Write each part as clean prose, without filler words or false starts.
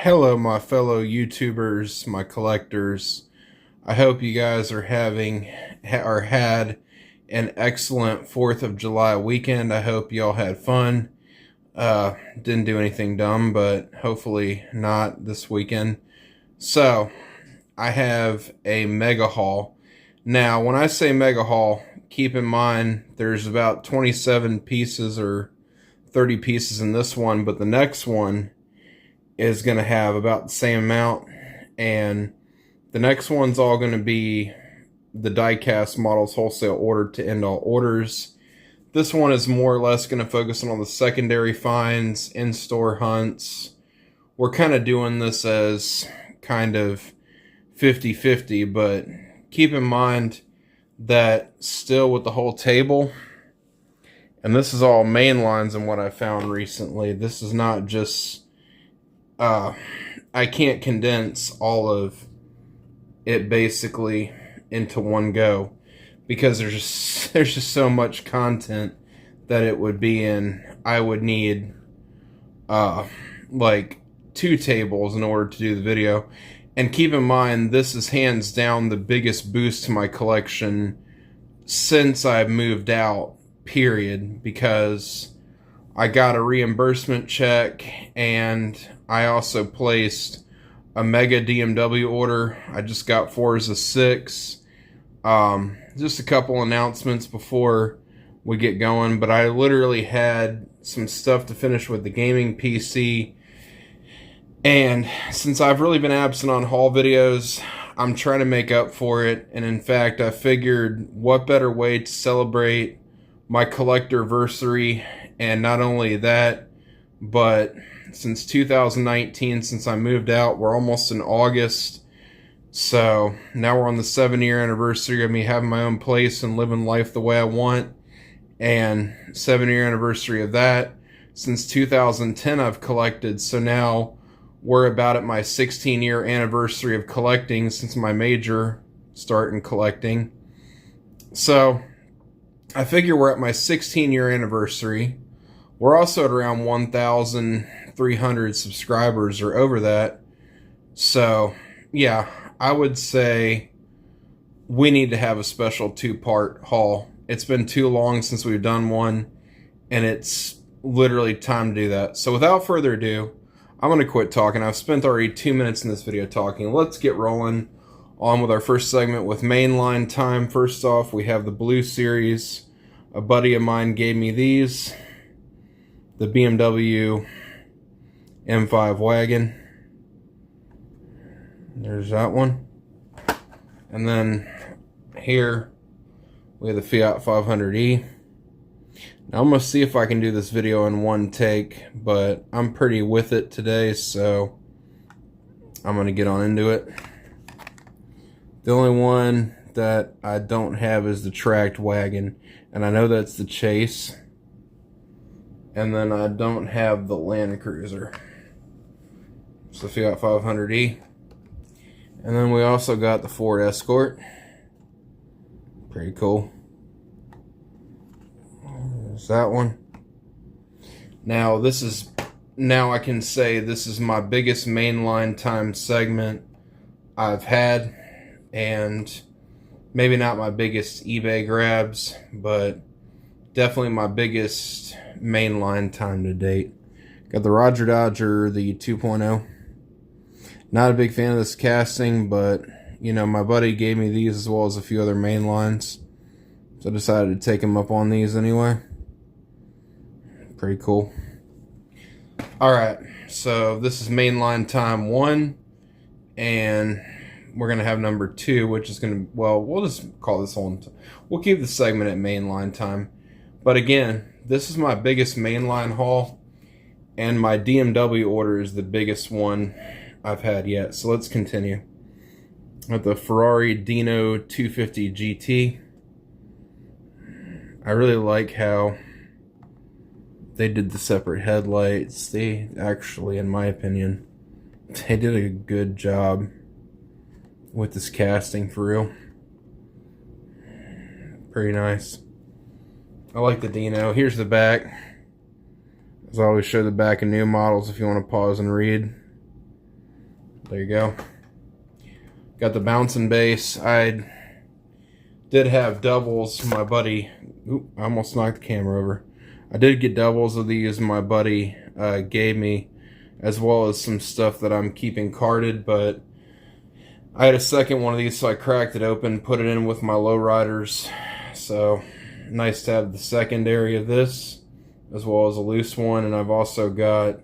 Hello, my fellow YouTubers, my collectors. I hope you guys are had an excellent 4th of July weekend. I hope y'all had fun. Didn't do anything dumb, but hopefully not this weekend. So, I have a mega haul. Now, when I say mega haul, keep in mind there's about 27 pieces or 30 pieces in this one, but the next one is going to have about the same amount, and the next one's all going to be the diecast models wholesale ordered to end all orders. This one is more or less going to focus on the secondary finds, in-store hunts. We're kind of doing this as kind of 50-50, but keep in mind that still with the whole table, and this is all mainlines and what I found recently, this is not just I can't condense all of it basically into one go because there's just so much content that it would be in. I would need like 2 tables in order to do the video. And keep in mind, this is hands down the biggest boost to my collection since I've moved out, period, because I got a reimbursement check, and I also placed a mega DMW order. I just got Forza 6. Just a couple announcements before we get going, but I literally had some stuff to finish with the gaming PC. And since I've really been absent on haul videos, I'm trying to make up for it. And in fact, I figured what better way to celebrate my collectorversary. And not only that, but since 2019, since I moved out, we're almost in August. So now we're on the 7-year anniversary of me having my own place and living life the way I want. And 7-year anniversary of that. Since 2010, I've collected. So now we're about at my 16-year anniversary of collecting since my major start in collecting. So I figure we're at my 16-year anniversary. We're also at around 1,300 subscribers or over that. So, yeah, I would say we need to have a special 2-part haul. It's been too long since we've done one, and it's literally time to do that. So without further ado, I'm going to quit talking. I've spent already 2 minutes in this video talking. Let's get rolling on with our first segment with mainline time. First off, we have the Blue Series. A buddy of mine gave me these. The BMW M5 wagon. There's that one. And then here we have the Fiat 500e. Now I'm going to see if I can do this video in one take, but I'm pretty with it today, so I'm going to get on into it. The only one that I don't have is the tracked wagon, and I know that's the Chase. And then I don't have the Land Cruiser. It's the Fiat 500e. And then we also got the Ford Escort. Pretty cool. There's that one. Now I can say this is my biggest mainline time segment I've had. And maybe not my biggest eBay grabs, but definitely my biggest mainline time to date. Got the Roger Dodger, the 2.0. Not a big fan of this casting, but you know, my buddy gave me these as well as a few other mainlines, so I decided to take him up on these anyway. Pretty cool. Alright, so this is mainline time 1, and we're going to have number 2, which is going to, well, we'll just call this one, we'll keep the segment at mainline time. But again, this is my biggest mainline haul, and my DMW order is the biggest one I've had yet. So let's continue. With the Ferrari Dino 250 GT. I really like how they did the separate headlights. They actually, in my opinion, they did a good job with this casting for real. Pretty nice. I like the Dino. Here's the back. As I always show the back of new models if you want to pause and read. There you go. Got the bouncing bass. I did have doubles. My buddy, oop, I almost knocked the camera over. I did get doubles of these my buddy gave me, as well as some stuff that I'm keeping carded, but I had a second one of these, so I cracked it open, put it in with my lowriders. So nice to have the secondary of this, as well as a loose one, and I've also got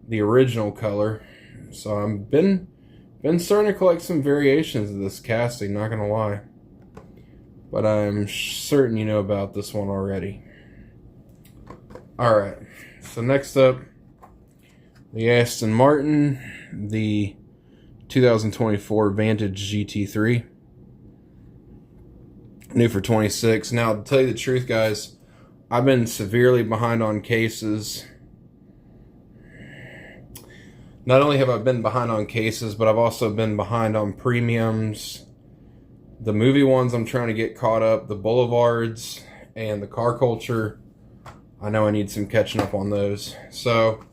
the original color. So I've been starting to collect some variations of this casting, not gonna lie. But I'm certain you know about this one already. Alright, so next up, the Aston Martin, the 2024 Vantage GT3. New for 26. Now, to tell you the truth, guys, I've been severely behind on cases. Not only have I been behind on cases, but I've also been behind on premiums. The movie ones I'm trying to get caught up, the Boulevards, and the Car Culture. I know I need some catching up on those. So,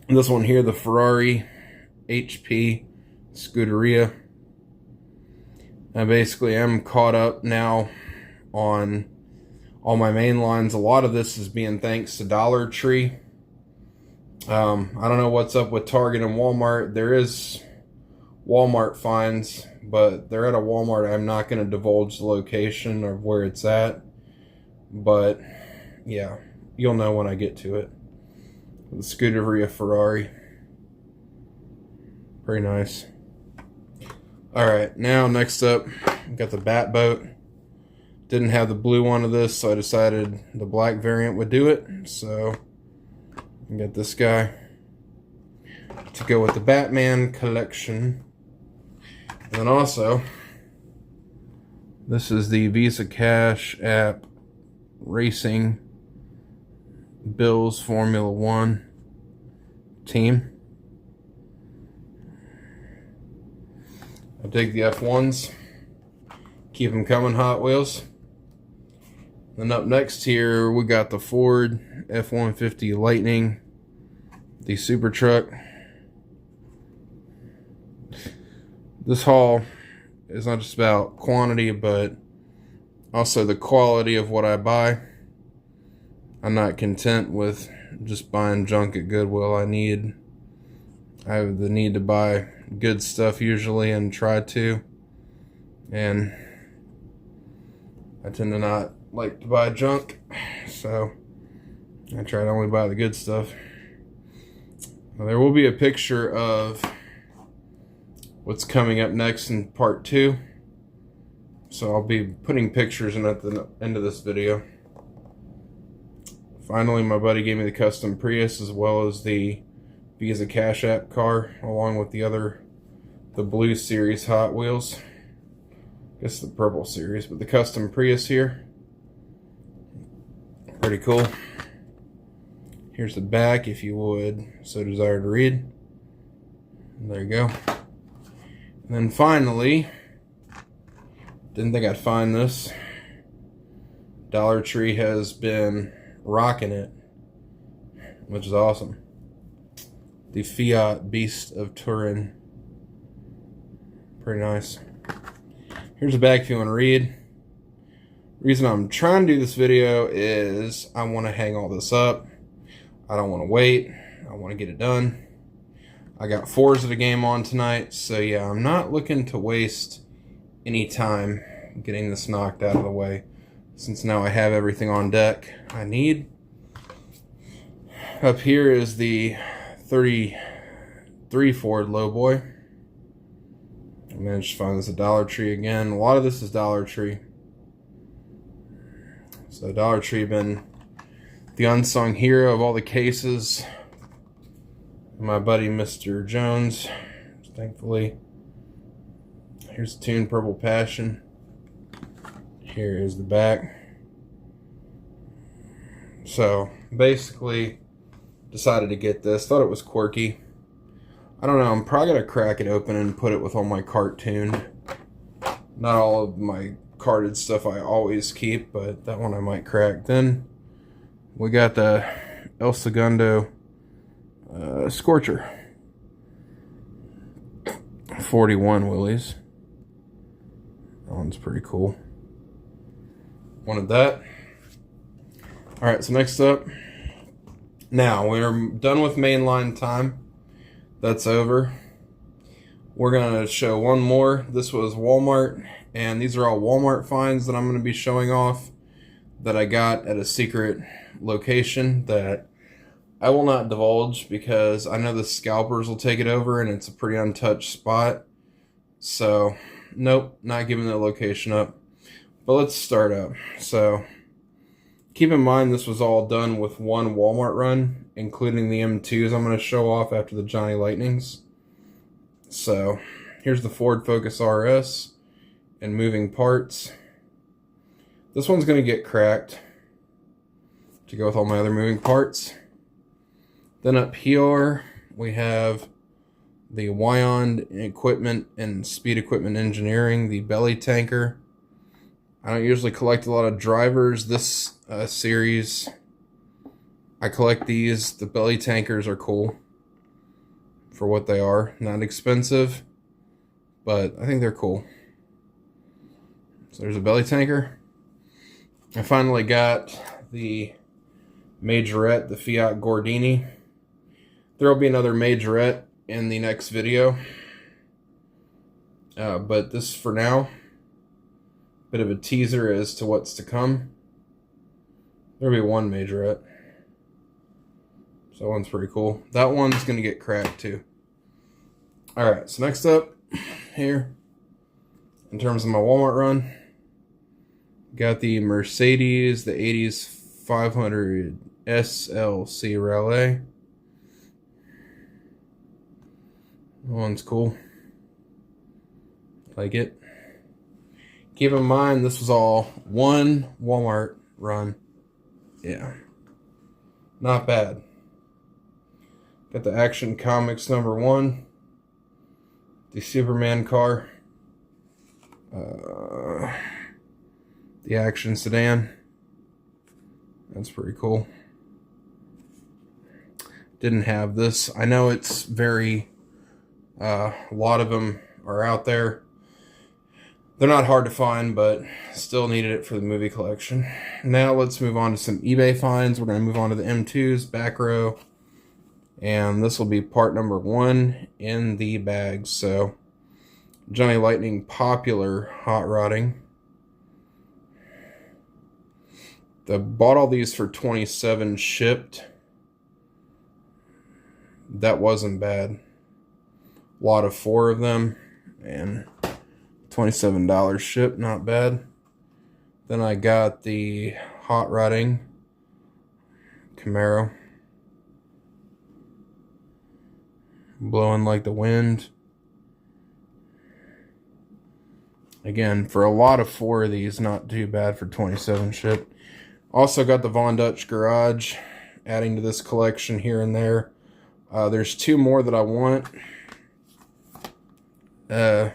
this one here, the Ferrari HP Scuderia. I basically am caught up now on all my main lines. A lot of this is being thanks to Dollar Tree. I don't know what's up with Target and Walmart. There is Walmart finds, but they're at a Walmart. I'm not going to divulge the location of where it's at. But, yeah, you'll know when I get to it. The Scuderia Ferrari. Pretty nice. Alright, now next up, we got the Bat Boat. Didn't have the blue one of this, so I decided the black variant would do it. So, I got this guy to go with the Batman collection. And then also, this is the Visa Cash App Racing Bills Formula One team. I dig the F1s. Keep them coming, Hot Wheels. Then up next here, we got the Ford F-150 Lightning, the Super Truck. This haul is not just about quantity, but also the quality of what I buy. I'm not content with just buying junk at Goodwill. I have the need to buy good stuff usually, and try to. And I tend to not like to buy junk, so I try to only buy the good stuff. Now, there will be a picture of what's coming up next in part 2. So I'll be putting pictures in at the end of this video. Finally, my buddy gave me the custom Prius as well as the Visa Cash App car, along with the blue series Hot Wheels. I guess the purple series, but the custom Prius here. Pretty cool. Here's the back if you would so desire to read. There you go. And then finally, didn't think I'd find this. Dollar Tree has been rocking it, which is awesome. The Fiat Beast of Turin. Pretty nice. Here's the back if you want to read. The reason I'm trying to do this video is I want to hang all this up. I don't want to wait. I want to get it done. I got Forza the game on tonight, so yeah, I'm not looking to waste any time getting this knocked out of the way, since now I have everything on deck I need. Up here is the 33 Ford Lowboy. I managed to find this at Dollar Tree again. A lot of this is Dollar Tree. So Dollar Tree been the unsung hero of all the cases. My buddy Mr. Jones, thankfully. Here's the Tune Purple Passion. Here is the back. So basically decided to get this. Thought it was quirky. I don't know, I'm probably going to crack it open and put it with all my cart tuned. Not all of my carded stuff I always keep, but that one I might crack. Then we got the El Segundo Scorcher. 41 Willys. That one's pretty cool. Wanted that. Alright, so next up. Now, we're done with mainline time. That's over. We're going to show one more. This was Walmart, and these are all Walmart finds that I'm going to be showing off that I got at a secret location that I will not divulge because I know the scalpers will take it over and it's a pretty untouched spot. So, nope, not giving the location up. But let's start up. So, keep in mind this was all done with one Walmart run, including the M2s I'm going to show off after the Johnny Lightnings. So, here's the Ford Focus RS and moving parts. This one's going to get cracked to go with all my other moving parts. Then up here, we have the Wyond Equipment and Speed Equipment Engineering, the belly tanker. I don't usually collect a lot of drivers. This series, I collect these. The belly tankers are cool for what they are. Not expensive, but I think they're cool. So there's a belly tanker. I finally got the Majorette, the Fiat Gordini. There will be another Majorette in the next video. But this for now, bit of a teaser as to what's to come. There'll be one Majorette. So that one's pretty cool. That one's going to get cracked too. Alright, so next up here, in terms of my Walmart run, got the Mercedes, the 80s 500 SLC Raleigh. That one's cool. Like it. Keep in mind, this was all one Walmart run. Yeah. Not bad. Got the Action Comics #1. The Superman car. The Action Sedan. That's pretty cool. Didn't have this. I know it's very... a lot of them are out there. They're not hard to find, but still needed it for the movie collection. Now let's move on to some eBay finds. We're going to move on to the M2s, back row. And this will be part number 1 in the bag. So, Johnny Lightning Popular Hot Rodding. I bought all these for $27 shipped. That wasn't bad. A lot of 4 of them. And $27 shipped, not bad. Then I got the Hot Rodding Camaro. Blowing like the wind. Again, for a lot of 4 of these, not too bad for 27 shipped. Also got the Von Dutch Garage, adding to this collection here and there. There's 2 more that I want. I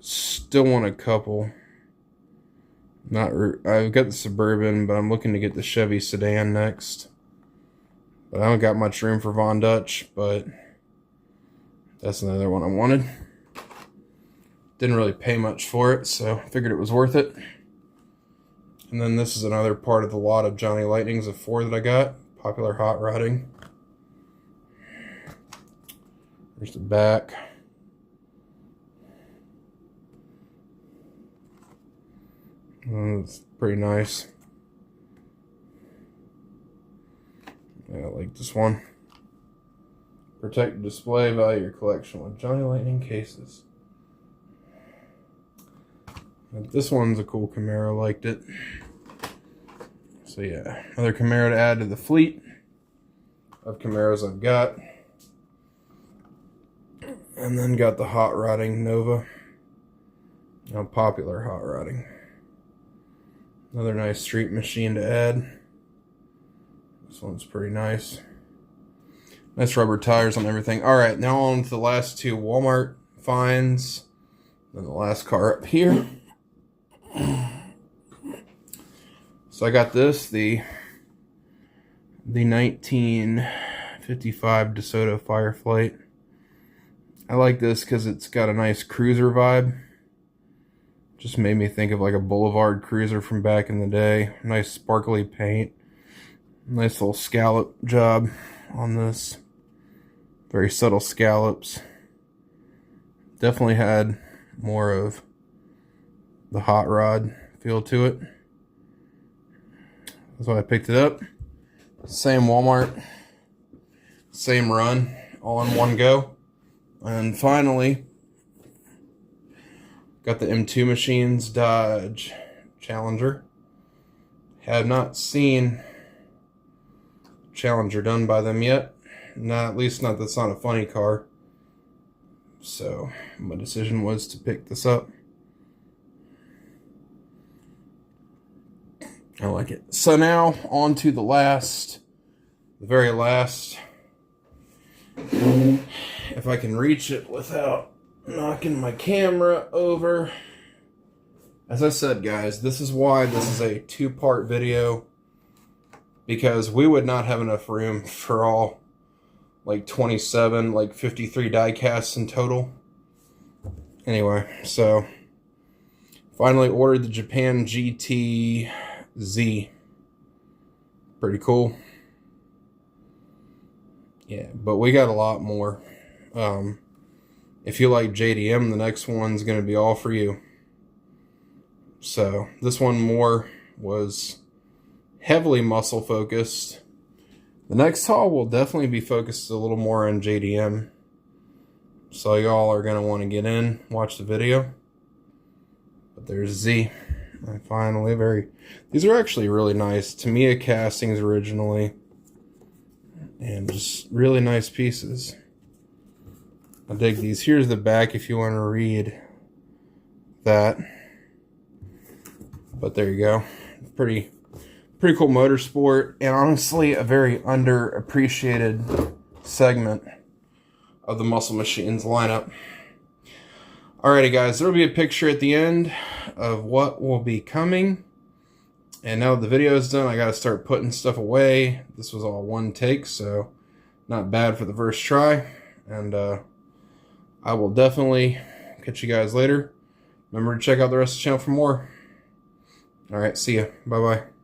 still want a couple. I've got the Suburban, but I'm looking to get the Chevy Sedan next. But I don't got much room for Von Dutch, but that's another one I wanted. Didn't really pay much for it, so I figured it was worth it. And then this is another part of the lot of Johnny Lightnings of 4 that I got. Popular Hot Rodding. There's the back. It's pretty nice. Yeah, I like this one. Protect and display, value your collection with Johnny Lightning cases. But this one's a cool Camaro, liked it. So yeah, another Camaro to add to the fleet of Camaros I've got. And then got the Hot Rodding Nova. Popular Hot Rodding. Another nice street machine to add. This one's pretty nice. Nice rubber tires on everything. Alright, now on to the last 2 Walmart finds. Then the last car up here. So I got this, the 1955 DeSoto Fireflight. I like this because it's got a nice cruiser vibe. Just made me think of like a Boulevard cruiser from back in the day. Nice sparkly paint. Nice little scallop job on this. Very subtle scallops. Definitely had more of the hot rod feel to it. That's why I picked it up. Same Walmart. Same run. All in one go. And finally, got the M2 Machines Dodge Challenger. Have not seen Challenger done by them yet. Not, at least not, that's not a funny car. So my decision was to pick this up. I like it. So now on to the very last. If I can reach it without knocking my camera over. As I said, guys, this is why this is a two-part video, because we would not have enough room for all like 27, like 53 die casts in total. Anyway, so finally ordered the Japan GT Z. Pretty cool. Yeah, but we got a lot more. If you like JDM, the next one's going to be all for you. So this one more was heavily muscle focused. The next haul will definitely be focused a little more on JDM. So y'all are going to want to get in, watch the video. But there's Z. And finally, these are actually really nice. Tamiya castings originally. And just really nice pieces. I dig these. Here's the back if you want to read that. But there you go. Pretty cool motorsport, and honestly a very underappreciated segment of the Muscle Machines lineup. Alrighty guys, there will be a picture at the end of what will be coming. And now that the video is done, I gotta start putting stuff away. This was all one take, so not bad for the first try. And I will definitely catch you guys later. Remember to check out the rest of the channel for more. Alright, see ya. Bye-bye.